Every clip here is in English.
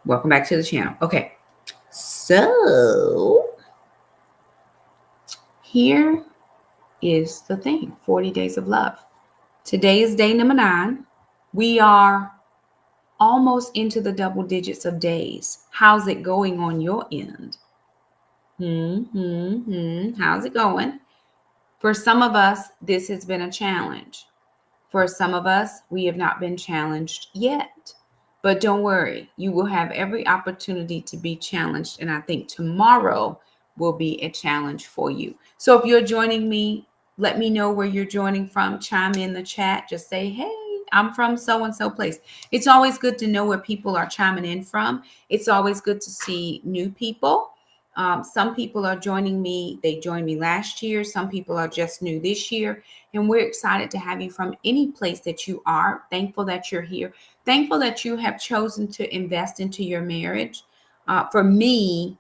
Welcome back to the channel. Okay, so here is the thing, 40 days of love. Today is day number 9. We are almost into the double digits of days. How's it going on your end? How's it going? For some of us, this has been a challenge. For some of us, we have not been challenged yet. But don't worry, you will have every opportunity to be challenged. And I think tomorrow will be a challenge for you. So if you're joining me, let me know where you're joining from. Chime in the chat. Just say, hey, I'm from so and so place. It's always good to know where people are chiming in from. It's always good to see new people. Some people are joining me. They joined me last year. Some people are just new this year. And we're excited to have you from any place that you are. Thankful that you're here. Thankful that you have chosen to invest into your marriage. For me,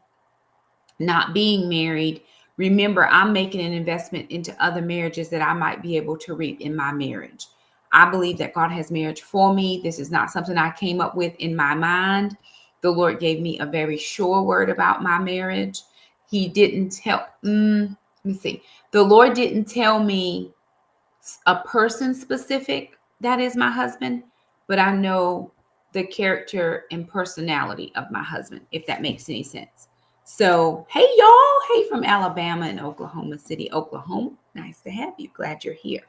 not being married, remember, I'm making an investment into other marriages that I might be able to reap in my marriage. I believe that God has marriage for me. This is not something I came up with in my mind. The Lord gave me a very sure word about my marriage. He didn't tell, let me see. The Lord didn't tell me a person specific that is my husband, but I know the character and personality of my husband, if that makes any sense. So, hey, y'all. Hey, from Alabama and Oklahoma City, Oklahoma. Nice to have you. Glad you're here.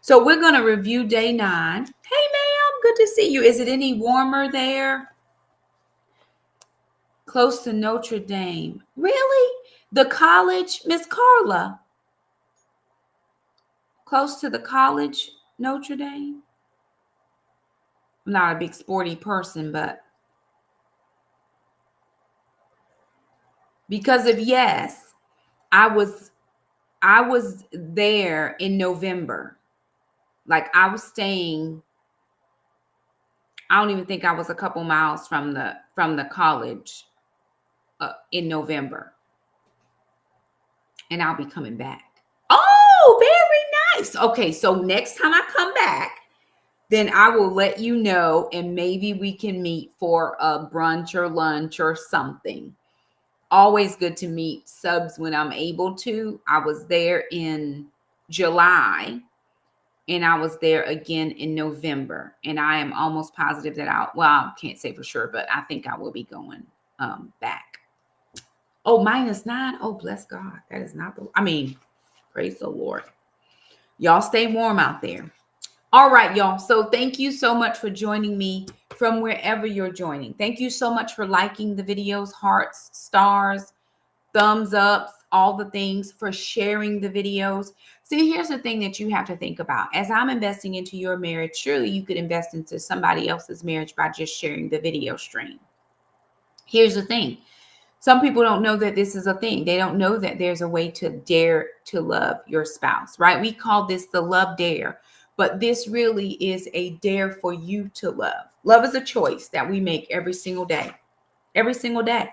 So, we're going to review day 9. Hey, ma'am. Good to see you. Is it any warmer there? Close to Notre Dame. Really? The college, Miss Carla? Close to the college, Notre Dame? I'm not a big sporty person, but because of yes, I was there in November. Like I was staying, I don't even think I was a couple miles from the college in November. And I'll be coming back. Oh, very nice. Okay, so next time I come back, then I will let you know, and maybe we can meet for a brunch or lunch or something. Always good to meet subs when I'm able to. I was there in July and I was there again in November. And I am almost positive that I can't say for sure, but I think I will be going back. Oh, -9. Oh, bless God. That is not praise the Lord. Y'all stay warm out there. All right, y'all. So thank you so much for joining me from wherever you're joining. Thank you so much for liking the videos, hearts, stars, thumbs ups, all the things, for sharing the videos. See, here's the thing that you have to think about. As I'm investing into your marriage, surely you could invest into somebody else's marriage by just sharing the video stream. Here's the thing. Some people don't know that this is a thing. They don't know that there's a way to dare to love your spouse, right? We call this the love dare, but this really is a dare for you to love. Love is a choice that we make every single day. Every single day.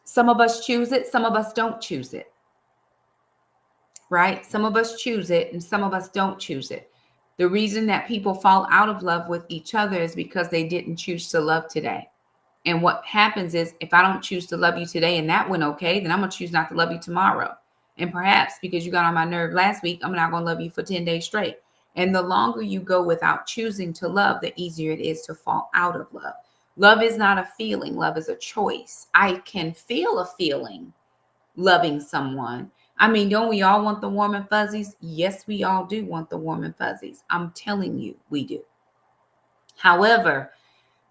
Some of us choose it. Some of us don't choose it. Right? Some of us choose it and some of us don't choose it. The reason that people fall out of love with each other is because they didn't choose to love today. And what happens is, if I don't choose to love you today and that went okay, then I'm going to choose not to love you tomorrow. And perhaps because you got on my nerve last week, I'm not going to love you for 10 days straight. And the longer you go without choosing to love, the easier it is to fall out of love. Love is not a feeling. Love is a choice. I can feel a feeling loving someone. I mean, don't we all want the warm and fuzzies? Yes, we all do want the warm and fuzzies. I'm telling you, we do. However,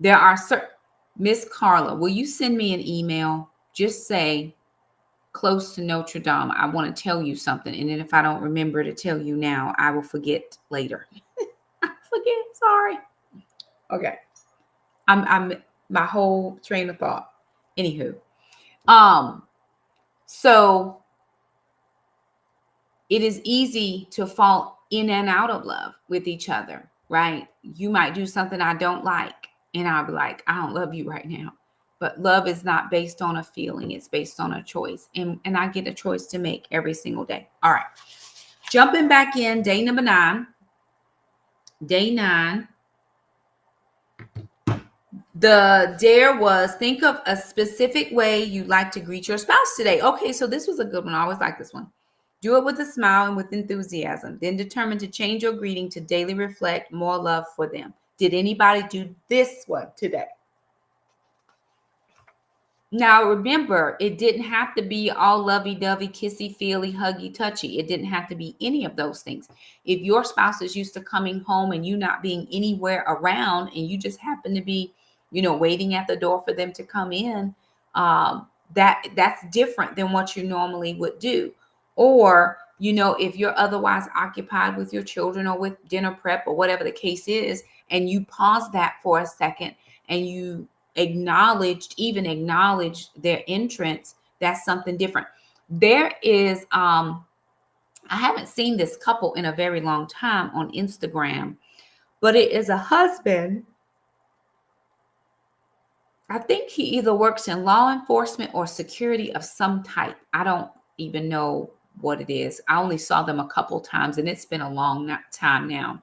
there are certain... Miss Carla, will you send me an email? Just say close to Notre Dame. I want to tell you something. And then if I don't remember to tell you now, I will forget later. I forget. Sorry. Okay. I'm my whole train of thought. Anywho. So it is easy to fall in and out of love with each other, right? You might do something I don't like, and I'll be like, I don't love you right now. But love is not based on a feeling. It's based on a choice. And I get a choice to make every single day. All right. Jumping back in, day number 9. Day 9. The dare was think of a specific way you'd like to greet your spouse today. Okay, so this was a good one. I always like this one. Do it with a smile and with enthusiasm. Then determine to change your greeting to daily reflect more love for them. Did anybody do this one today? Now, remember, it didn't have to be all lovey-dovey, kissy-feely, huggy-touchy. It didn't have to be any of those things. If your spouse is used to coming home and you not being anywhere around and you just happen to be, waiting at the door for them to come in, that's different than what you normally would do. Or, if you're otherwise occupied with your children or with dinner prep or whatever the case is, and you pause that for a second and you acknowledge their entrance, that's something different. There is I haven't seen this couple in a very long time on Instagram, but it is a husband. I think he either works in law enforcement or security of some type. I don't even know what it is. I only saw them a couple times and it's been a long time now.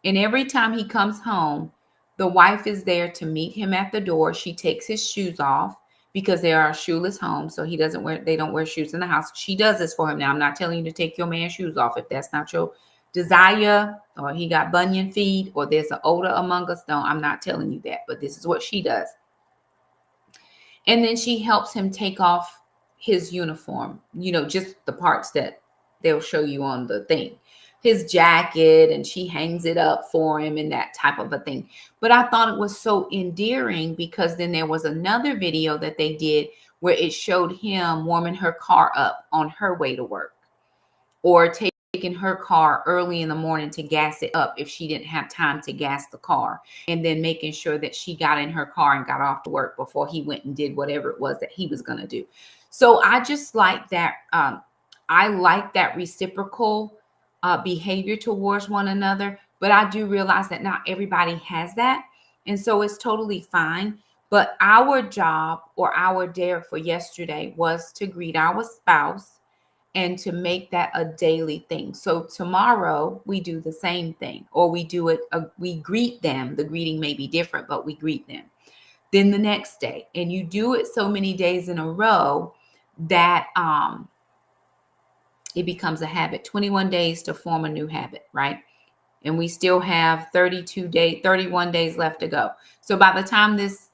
And every time he comes home, the wife is there to meet him at the door. She takes his shoes off because they are a shoeless home. So they don't wear shoes in the house. She does this for him. Now, I'm not telling you to take your man's shoes off if that's not your desire, or he got bunion feet, or there's an odor among us. No, I'm not telling you that, but this is what she does. And then she helps him take off his uniform, just the parts that they'll show you on the thing, his jacket, and she hangs it up for him and that type of a thing. But I thought it was so endearing because then there was another video that they did where it showed him warming her car up on her way to work, or taking her car early in the morning to gas it up if she didn't have time to gas the car, and then making sure that she got in her car and got off to work before he went and did whatever it was that he was going to do. So I just like that. I like that reciprocal behavior towards one another, but I do realize that not everybody has that. And so it's totally fine. But our job or our dare for yesterday was to greet our spouse and to make that a daily thing. So tomorrow we do the same thing, or we do it, we greet them. The greeting may be different, but we greet them. Then the next day, and you do it so many days in a row that it becomes a habit. 21 days to form a new habit, right? And we still have 31 days left to go. So by the time this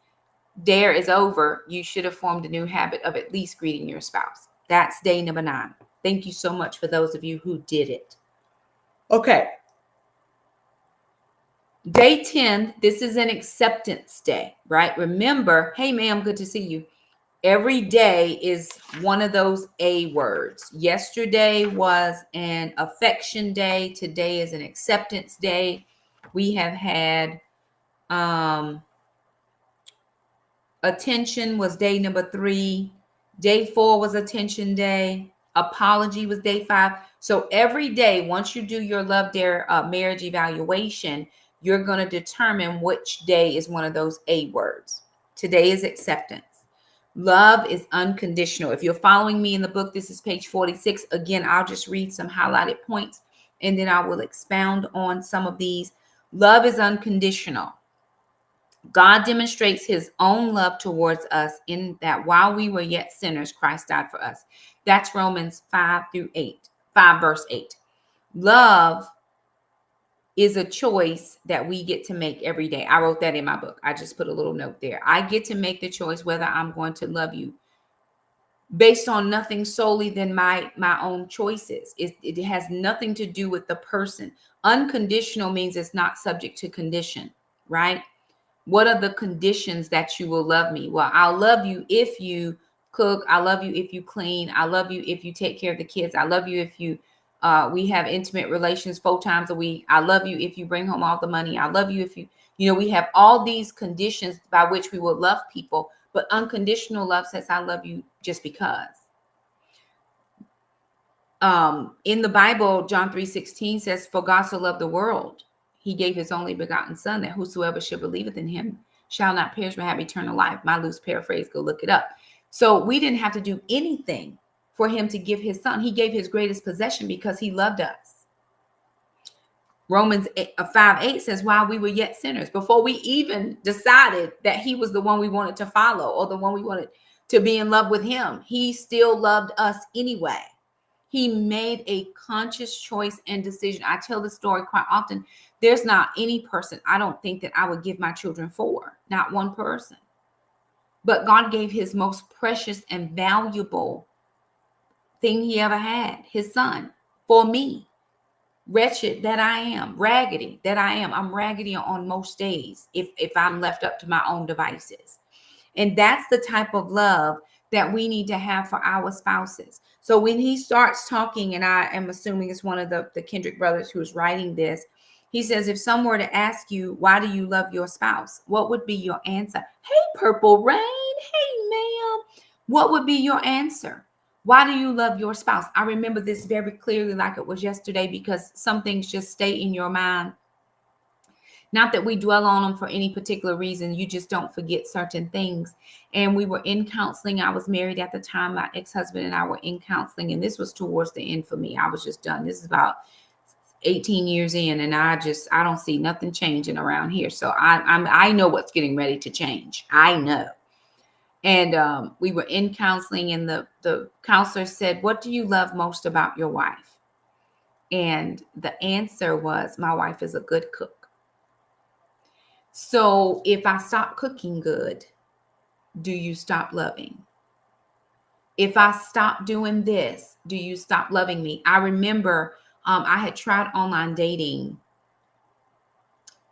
dare is over, you should have formed a new habit of at least greeting your spouse. That's day number 9. Thank you so much for those of you who did it. Okay. Day 10, this is an acceptance day, right? Remember, hey, ma'am, good to see you. Every day is one of those A words. Yesterday was an affection day. Today is an acceptance day. We have had attention was day number 3. Day 4 was attention day. Apology was day 5. So every day, once you do your Love Dare marriage evaluation, you're going to determine which day is one of those A words. Today is acceptance. Love is unconditional. If you're following me in the book, this is page 46. Again, I'll just read some highlighted points and then I will expound on some of these. Love is unconditional. God demonstrates his own love towards us in that while we were yet sinners, Christ died for us. That's Romans 5 verse 8. Love is a choice that we get to make every day. I wrote that in my book. I just put a little note there. I get to make the choice whether I'm going to love you based on nothing solely than my own choices. It has nothing to do with the person. Unconditional means it's not subject to condition, right? What are the conditions that you will love me? Well, I'll love you if you cook. I love you if you clean. I love you if you take care of the kids. I love you if you we have intimate relations 4 times a week. I love you if you bring home all the money. I love you if we have all these conditions by which we will love people, but unconditional love says, I love you just because. In the Bible, John 3:16 says, for God so loved the world, he gave his only begotten son, that whosoever should believeth in him shall not perish but have eternal life. My loose paraphrase, go look it up. So we didn't have to do anything for him to give his son. He gave his greatest possession because he loved us. Romans 5:8 says, while we were yet sinners, before we even decided that he was the one we wanted to follow or the one we wanted to be in love with him, he still loved us anyway. He made a conscious choice and decision. I tell the story quite often. There's not any person I don't think that I would give my children for, not one person. But God gave his most precious and valuable thing he ever had, his son, for me. Wretched that I am, raggedy that I am. I'm raggedy on most days if I'm left up to my own devices. And that's the type of love that we need to have for our spouses. So when he starts talking, and I am assuming it's one of the Kendrick brothers who's writing this, he says, if someone were to ask you, why do you love your spouse? What would be your answer? Hey, Purple Rain. Hey, ma'am. What would be your answer? Why do you love your spouse? I remember this very clearly like it was yesterday, because some things just stay in your mind. Not that we dwell on them for any particular reason. You just don't forget certain things. And we were in counseling. I was married at the time. My ex-husband and I were in counseling. And this was towards the end for me. I was just done. This is about 18 years in. And I don't see nothing changing around here. So I know what's getting ready to change. I know. And we were in counseling, and the counselor said, what do you love most about your wife? And the answer was, my wife is a good cook. So if I stop cooking good, do you stop loving? If I stop doing this, do you stop loving me? I remember I had tried online dating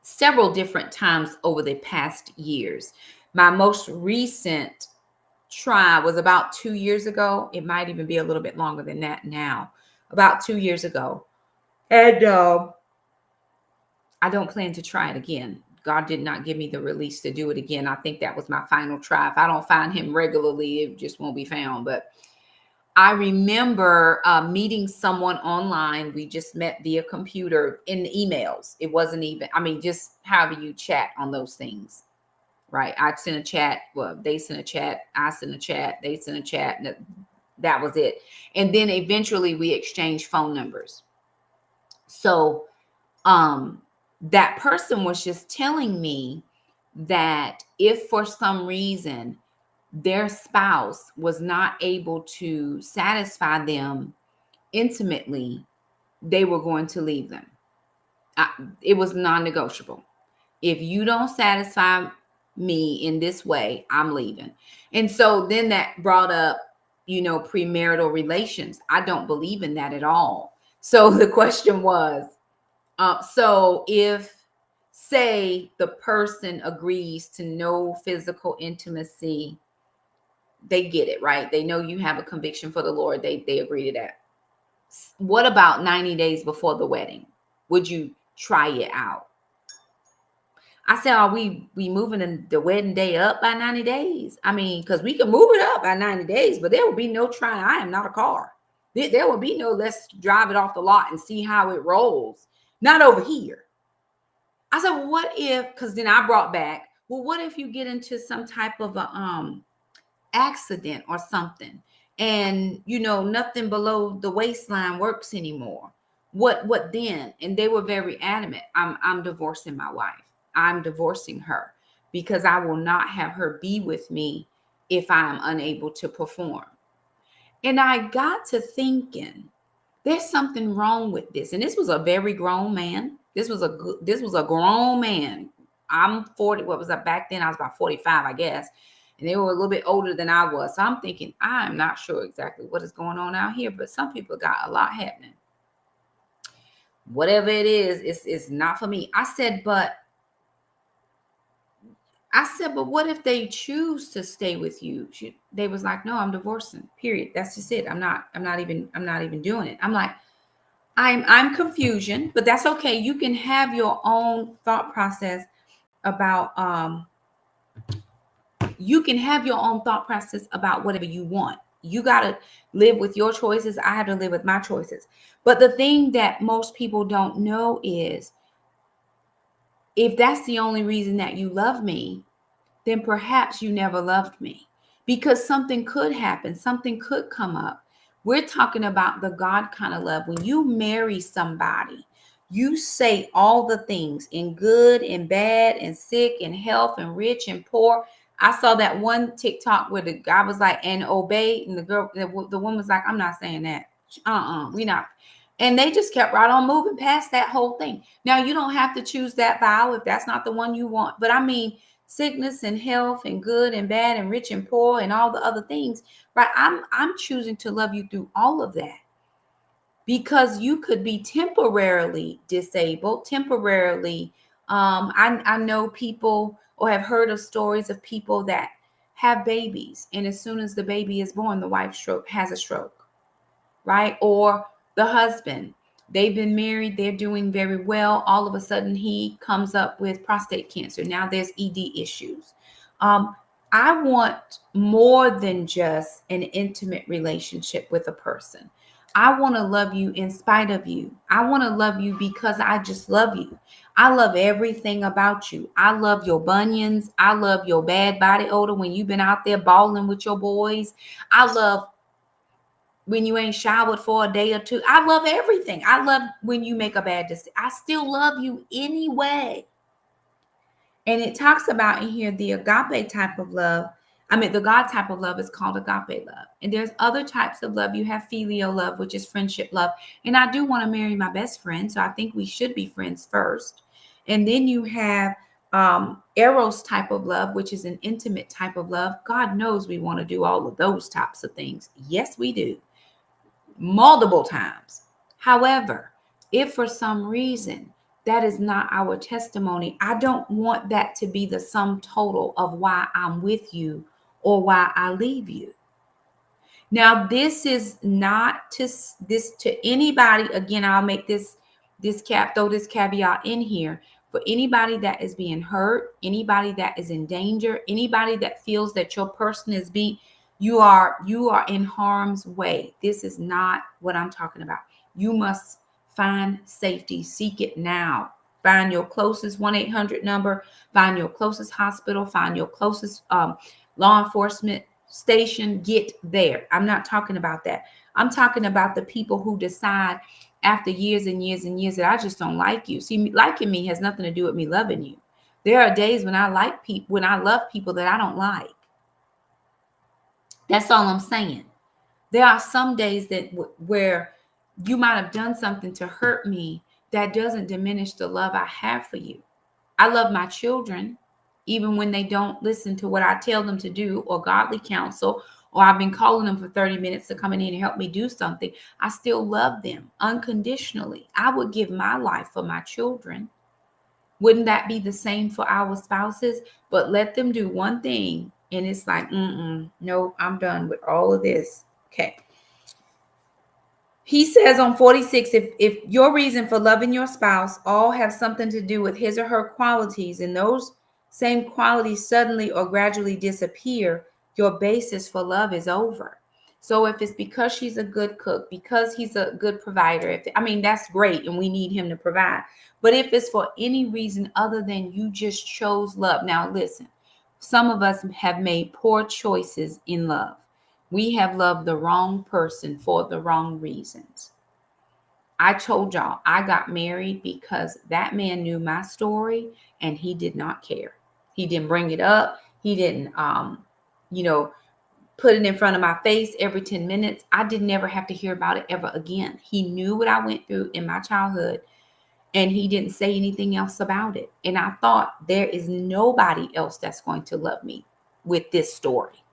several different times over the past years. My most recent try was about 2 years ago. It might even be a little bit longer than that now. About 2 years ago. And I don't plan to try it again. God did not give me the release to do it again. I think that was my final try. If I don't find him regularly, it just won't be found. But I remember meeting someone online. We just met via computer in the emails. It wasn't even, just how do you chat on those things? Right. I sent a chat. Well, they sent a chat. I sent a chat. They sent a chat. And that was it. And then eventually we exchanged phone numbers. So that person was just telling me that if for some reason their spouse was not able to satisfy them intimately, they were going to leave them. It was non-negotiable. If you don't satisfy me in this way, I'm leaving. And so then that brought up, premarital relations. I don't believe in that at all. So the question was, so if, say, the person agrees to no physical intimacy, they get it, right? They know you have a conviction for the Lord. They agree to that. What about 90 days before the wedding? Would you try it out? I said, are we moving the wedding day up by 90 days? Because we can move it up by 90 days, but there will be no trying. I am not a car. There will be no, let's drive it off the lot and see how it rolls. Not over here. I said, well, what if, because then I brought back, well, what if you get into some type of a accident or something, and nothing below the waistline works anymore? What then? And they were very adamant. I'm divorcing my wife. I'm divorcing her, because I will not have her be with me if I'm unable to perform. And I got to thinking, there's something wrong with this. And this was a very grown man. This was a grown man. I'm 40. What was I back then? I was about 45, I guess. And they were a little bit older than I was. So I'm thinking, I'm not sure exactly what is going on out here, but some people got a lot happening. Whatever it is, it's not for me. I said, but what if they choose to stay with you? They was like, no, I'm divorcing, period. That's just it. I'm not even doing it. I'm like, I'm confusion, but that's okay. You can have your own thought process about, whatever you want. You got to live with your choices. I have to live with my choices. But the thing that most people don't know is, if that's the only reason that you love me, then perhaps you never loved me, because something could happen. Something could come up. We're talking about the God kind of love. When you marry somebody, You say all the things in good and bad and sick and health and rich and poor. I saw that one TikTok where the guy was like, and obey, and the woman was like, I'm not saying that. We not. And they just kept right on moving past that whole thing. Now, you don't have to choose that vow if that's not the one you want. But I mean, sickness and health and good and bad and rich and poor and all the other things, right? I'm choosing to love you through all of that, because you could be temporarily disabled, temporarily. I know people, or have heard of stories of people that have babies, and as soon as the baby is born, the wife has a stroke, right? Or the husband, they've been married, they're doing very well. All of a sudden, he comes up with prostate cancer. Now there's ED issues. I want more than just an intimate relationship with a person. I want to love you in spite of you. I want to love you because I just love you. I love everything about you. I love your bunions. I love your bad body odor when you've been out there balling with your boys. I love when you ain't showered for a day or two. I love everything. I love when you make a bad decision. I still love you anyway. And it talks about in here the agape type of love. I mean, the God type of love is called agape love. And there's other types of love. You have filial love, which is friendship love. And I do want to marry my best friend, so I think we should be friends first. And then you have eros type of love, which is an intimate type of love. God knows we want to do all of those types of things. Yes, we do. Multiple times. However, if for some reason that is not our testimony, I don't want that to be the sum total of why I'm with you or why I leave you. Now, this is not to anybody. Again, I'll make throw this caveat in here. For anybody that is being hurt, anybody that is in danger, anybody that feels that your person is being, you are in harm's way. This is not what I'm talking about. You must find safety. Seek it now. Find your closest 1-800 number. Find your closest hospital. Find your closest law enforcement station. Get there. I'm not talking about that. I'm talking about the people who decide after years and years and years that I just don't like you. See, liking me has nothing to do with me loving you. There are days when I love people that I don't like. That's all I'm saying. There are some days that where you might have done something to hurt me that doesn't diminish the love I have for you. I love my children, even when they don't listen to what I tell them to do or godly counsel, or I've been calling them for 30 minutes to come in and help me do something. I still love them unconditionally. I would give my life for my children. Wouldn't that be the same for our spouses? But let them do one thing, and it's like, no, I'm done with all of this. Okay. He says on 46, if your reason for loving your spouse all have something to do with his or her qualities, and those same qualities suddenly or gradually disappear, your basis for love is over. So if it's because she's a good cook, because he's a good provider, that's great, and we need him to provide. But if it's for any reason other than you just chose love. Now, listen, some of us have made poor choices in love. We have loved the wrong person for the wrong reasons. I told y'all I got married because that man knew my story and he did not care. He didn't bring it up. He didn't, put it in front of my face every 10 minutes. I did never have to hear about it ever again. He knew what I went through in my childhood and he didn't say anything else about it. And I thought there is nobody else that's going to love me with this story.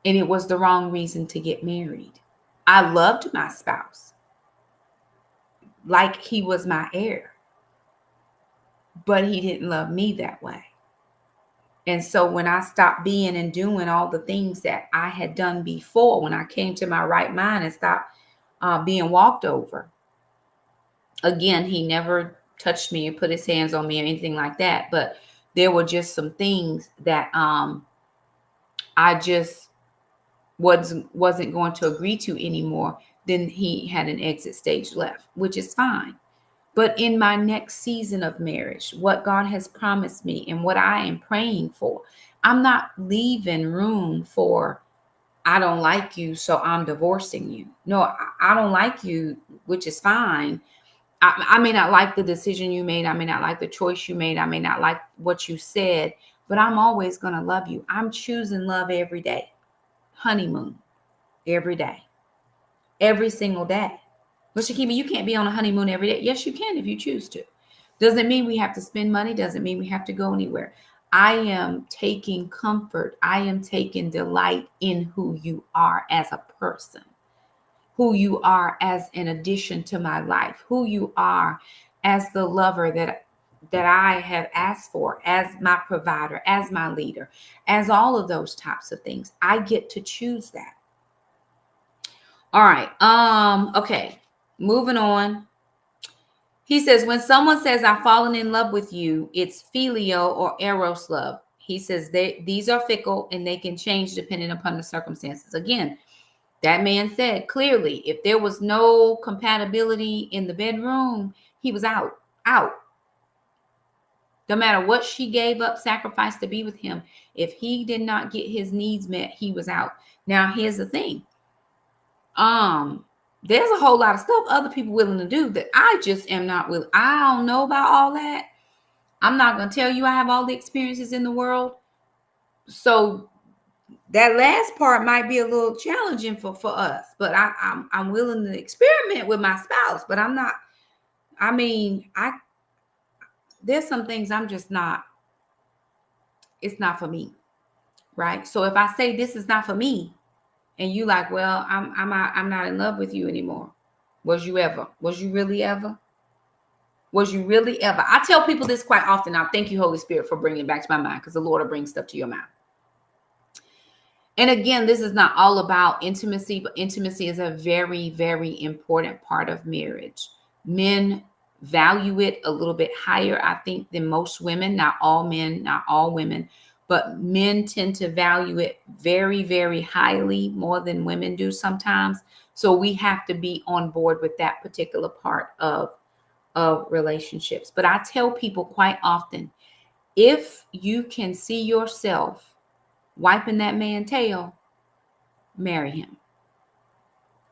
And it was the wrong reason to get married. I loved my spouse like he was my heir, but he didn't love me that way. And so when I stopped being and doing all the things that I had done before, when I came to my right mind and stopped being walked over, again, he never touched me and put his hands on me or anything like that. But there were just some things that I just wasn't going to agree to anymore. Then he had an exit stage left, which is fine. But in my next season of marriage, what God has promised me and what I am praying for, I'm not leaving room for, I don't like you, so I'm divorcing you. No, I don't like you, which is fine. I may not like the decision you made. I may not like the choice you made. I may not like what you said, but I'm always going to love you. I'm choosing love every day. Honeymoon every day, every single day. But Shakima, you can't be on a honeymoon every day. Yes, you can if you choose to. Doesn't mean we have to spend money. Doesn't mean we have to go anywhere. I am taking comfort. I am taking delight in who you are as a person, who you are as an addition to my life, who you are as the lover that I have asked for, as my provider, as my leader, as all of those types of things. I get to choose that. All right. Okay. Moving on. He says, when someone says I've fallen in love with you, it's filio or eros love. He says these are fickle and they can change depending upon the circumstances. Again, that man said clearly, if there was no compatibility in the bedroom, he was out. No matter what she gave up, sacrificed to be with him, if he did not get his needs met, he was out. Now, here's the thing. There's a whole lot of stuff other people willing to do that I just am not willing. I don't know about all that. I'm not going to tell you I have all the experiences in the world. So that last part might be a little challenging for us, but I'm willing to experiment with my spouse, but I'm not. I mean, there's some things I'm just not. It's not for me, right? So if I say this is not for me, and you like, well, I'm not in love with you anymore. Was you ever? Was you really ever? Was you really ever? I tell people this quite often. Now, thank you, Holy Spirit, for bringing it back to my mind, because the Lord will bring stuff to your mind. And again, this is not all about intimacy, but intimacy is a very, very important part of marriage. Men value it a little bit higher, I think, than most women. Not all men, not all women, but men tend to value it very, very highly, more than women do sometimes. So we have to be on board with that particular part of relationships. But I tell people quite often, if you can see yourself wiping that man's tail, marry him.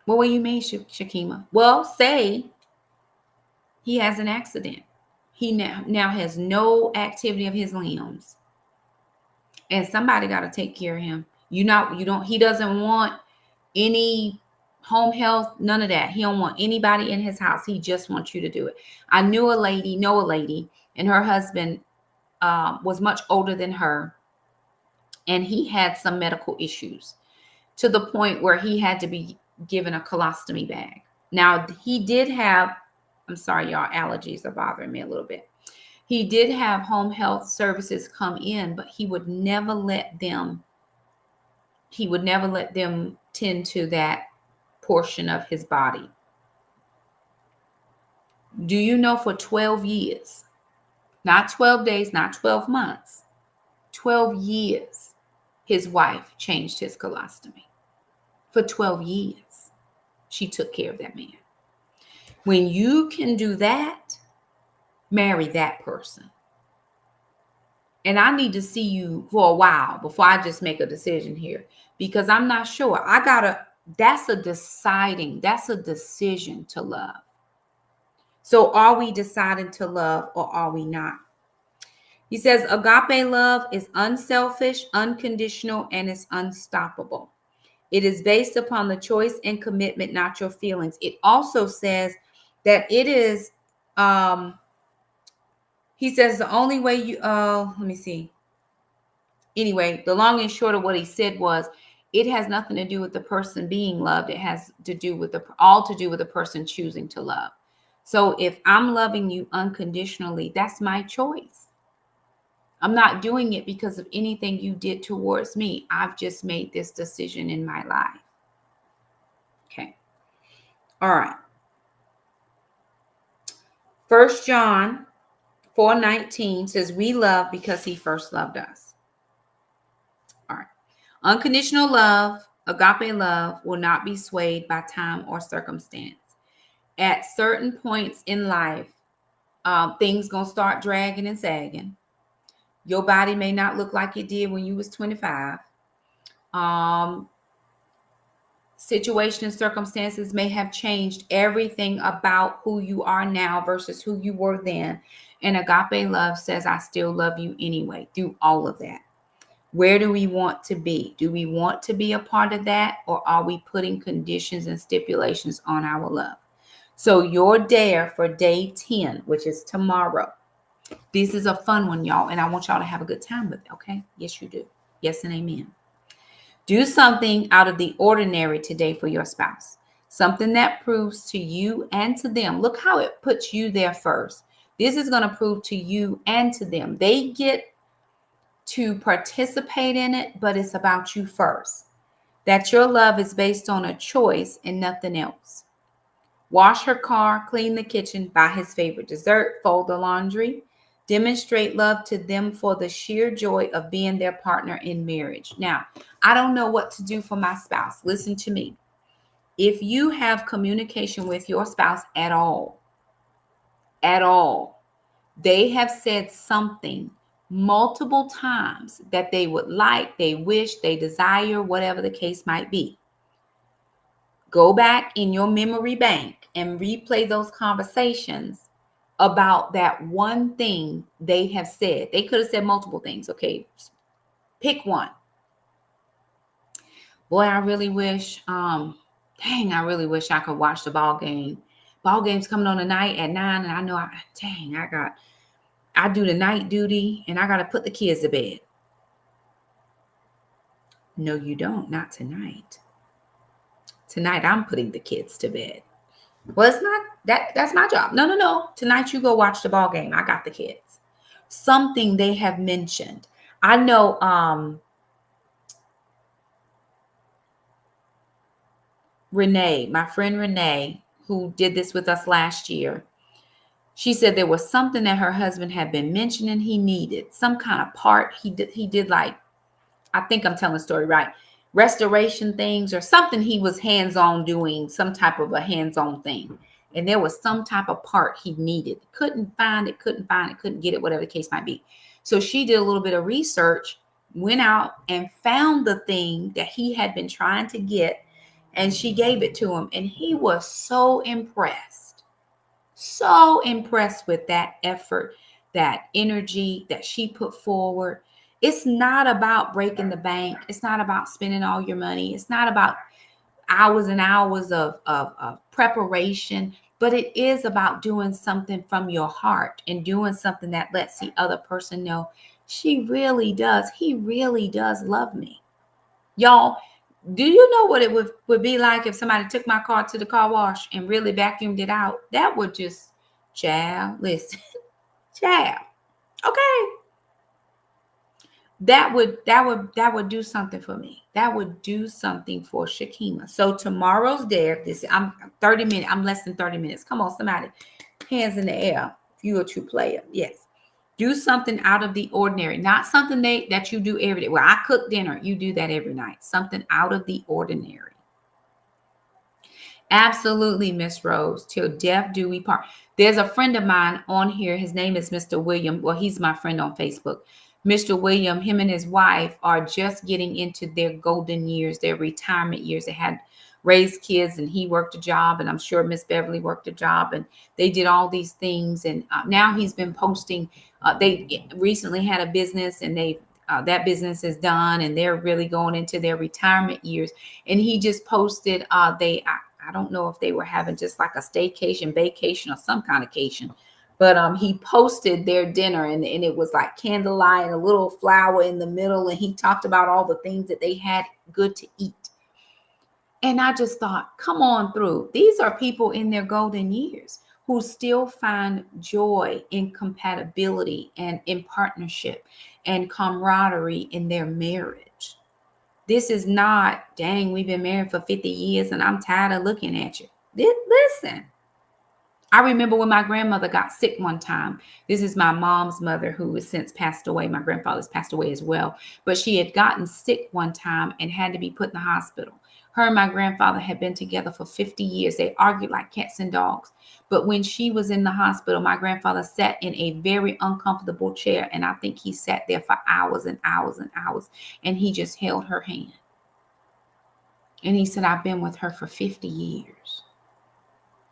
Well, what do you mean, Shakima? Well, say he has an accident. He now has no activity of his limbs. And somebody got to take care of him. He doesn't want any home health, none of that. He don't want anybody in his house. He just wants you to do it. I know a lady, and her husband was much older than her. And he had some medical issues to the point where he had to be given a colostomy bag. Now, he did have, I'm sorry, y'all, allergies are bothering me a little bit. He did have home health services come in, but he would never let them tend to that portion of his body. Do you know, for 12 years, not 12 days, not 12 months, 12 years, his wife changed his colostomy. For 12 years, she took care of that man. When you can do that, marry that person. And I need to see you for a while before I just make a decision here, because I'm not sure. That's a decision to love. So are we deciding to love, or are we not? He says agape love is unselfish, unconditional, and it's unstoppable. It is based upon the choice and commitment, not your feelings. It also says that it is, he says the only way you, let me see. Anyway, the long and short of what he said was, it has nothing to do with the person being loved. It has to do with the person choosing to love. So if I'm loving you unconditionally, that's my choice. I'm not doing it because of anything you did towards me. I've just made this decision in my life. Okay. All right. 1 John 4:19 says, we love because he first loved us. All right. Unconditional love, agape love, will not be swayed by time or circumstance. At certain points in life, things gonna start dragging and sagging. Your body may not look like it did when you was 25. Situation and circumstances may have changed everything about who you are now versus who you were then. And agape love says, I still love you anyway, through all of that. Where do we want to be? Do we want to be a part of that? Or are we putting conditions and stipulations on our love? So your dare for day 10, which is tomorrow. This is a fun one, y'all. And I want y'all to have a good time with it. Okay? Yes, you do. Yes and amen. Do something out of the ordinary today for your spouse. Something that proves to you and to them. Look how it puts you there first. This is going to prove to you and to them. They get to participate in it, but it's about you first. That your love is based on a choice and nothing else. Wash her car, clean the kitchen, buy his favorite dessert, fold the laundry. Demonstrate love to them for the sheer joy of being their partner in marriage. Now, I don't know what to do for my spouse. Listen to me. If you have communication with your spouse at all, they have said something multiple times that they would like, they wish, they desire, whatever the case might be. Go back in your memory bank and replay those conversations about that one thing they have said. They could have said multiple things. Okay, pick one. Boy, I really wish, I really wish I could watch the ball game. Ball game's coming on tonight at 9, and I know, I do the night duty, and I got to put the kids to bed. No, you don't. Not tonight. Tonight, I'm putting the kids to bed. Well, it's not that's my job. No. Tonight you go watch the ball game. I got the kids. Something they have mentioned. I know Renee, my friend Renee, who did this with us last year. She said there was something that her husband had been mentioning he needed. Some kind of part. He did like, I think I'm telling the story right. Restoration things or something he was hands-on doing, some type of a hands-on thing. And there was some type of part he needed. Couldn't find it, couldn't get it, whatever the case might be. So she did a little bit of research, went out and found the thing that he had been trying to get, and she gave it to him. And he was so impressed with that effort, that energy that she put forward. It's not about breaking the bank. It's not about spending all your money. It's not about hours and hours of preparation, but it is about doing something from your heart and doing something that lets the other person know he really does love me. Y'all, do you know what it would be like if somebody took my car to the car wash and really vacuumed it out? That would just, listen, okay. That would do something for me. That would do something for Shakima. So tomorrow's dare, I'm 30 minutes. I'm less than 30 minutes. Come on, somebody. Hands in the air. If you're a true player. Yes. Do something out of the ordinary. Not something that you do every day. Well, I cook dinner. You do that every night. Something out of the ordinary. Absolutely, Miss Rose. Till death do we part. There's a friend of mine on here. His name is Mr. William. Well, he's my friend on Facebook. Mr. William, him and his wife are just getting into their golden years, their retirement years. They had raised kids and he worked a job, and I'm sure Miss Beverly worked a job, and they did all these things. And now he's been posting. They recently had a business, and that business is done, and they're really going into their retirement years. And he just posted I don't know if they were having just like a staycation, vacation, or some kind of cation. But he posted their dinner, and it was like candlelight and a little flower in the middle. And he talked about all the things that they had good to eat. And I just thought, come on through. These are people in their golden years who still find joy in compatibility and in partnership and camaraderie in their marriage. This is not, dang, we've been married for 50 years and I'm tired of looking at you. Listen. I remember when my grandmother got sick one time. This is my mom's mother, who has since passed away. My grandfather's passed away as well. But she had gotten sick one time and had to be put in the hospital. Her and my grandfather had been together for 50 years. They argued like cats and dogs. But when she was in the hospital, my grandfather sat in a very uncomfortable chair. And I think he sat there for hours and hours and hours. And he just held her hand. And he said, I've been with her for 50 years.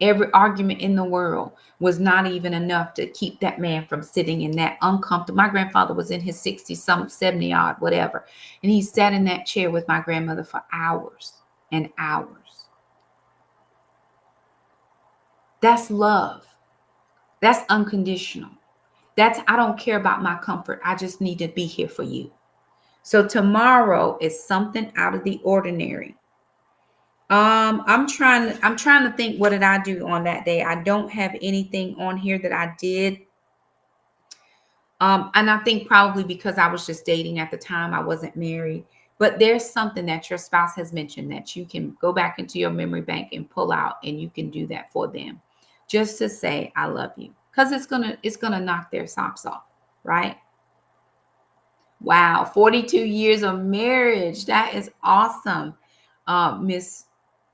Every argument in the world was not even enough to keep that man from sitting in that uncomfortable. My grandfather was in his 60s, some 70 odd, whatever. And he sat in that chair with my grandmother for hours and hours. That's love. That's unconditional. That's, I don't care about my comfort. I just need to be here for you. So tomorrow is something out of the ordinary. I'm trying to think, what did I do on that day? I don't have anything on here that I did. And I think probably because I was just dating at the time, I wasn't married. But there's something that your spouse has mentioned that you can go back into your memory bank and pull out, and you can do that for them, just to say I love you, because it's gonna knock their socks off, right? Wow, 42 years of marriage. That is awesome, Miss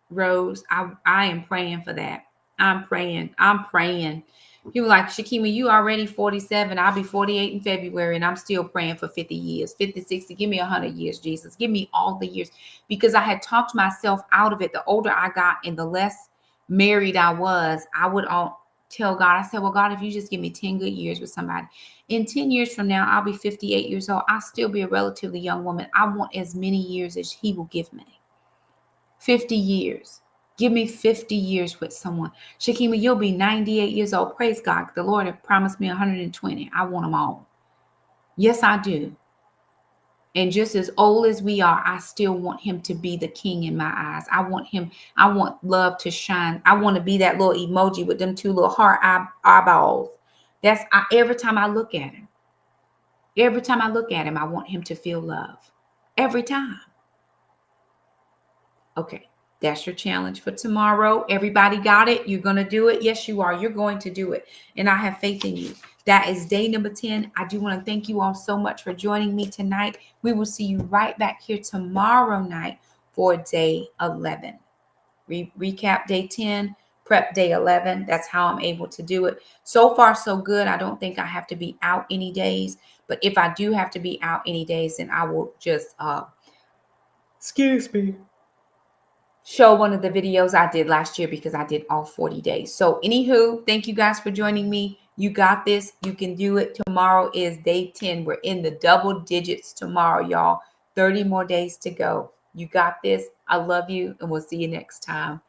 Rose. I am praying for that. I'm praying. I'm praying. People like, Shakima, you already 47. I'll be 48 in February, and I'm still praying for 50 years, 50, 60. Give me 100 years, Jesus. Give me all the years, because I had talked myself out of it. The older I got and the less married I was, I would tell God, I said, well, God, if you just give me 10 good years with somebody, in 10 years from now, I'll be 58 years old. I'll still be a relatively young woman. I want as many years as he will give me. 50 years. Give me 50 years with someone. Shakima, you'll be 98 years old. Praise God. The Lord had promised me 120. I want them all. Yes, I do. And just as old as we are, I still want him to be the king in my eyes. I want love to shine. I want to be that little emoji with them two little heart eyeballs. Every time I look at him. Every time I look at him, I want him to feel love. Every time. Okay, that's your challenge for tomorrow. Everybody got it? You're going to do it? Yes, you are. You're going to do it. And I have faith in you. That is day number 10. I do want to thank you all so much for joining me tonight. We will see you right back here tomorrow night for day 11. Recap day 10, prep day 11. That's how I'm able to do it. So far, so good. I don't think I have to be out any days. But if I do have to be out any days, then I will just, excuse me, show one of the videos I did last year, because I did all 40 days. So anywho, thank you guys for joining me. You got this. You can do it. Tomorrow is day 10. We're in the double digits tomorrow, y'all. 30 more days to go. You got this. I love you, and we'll see you next time.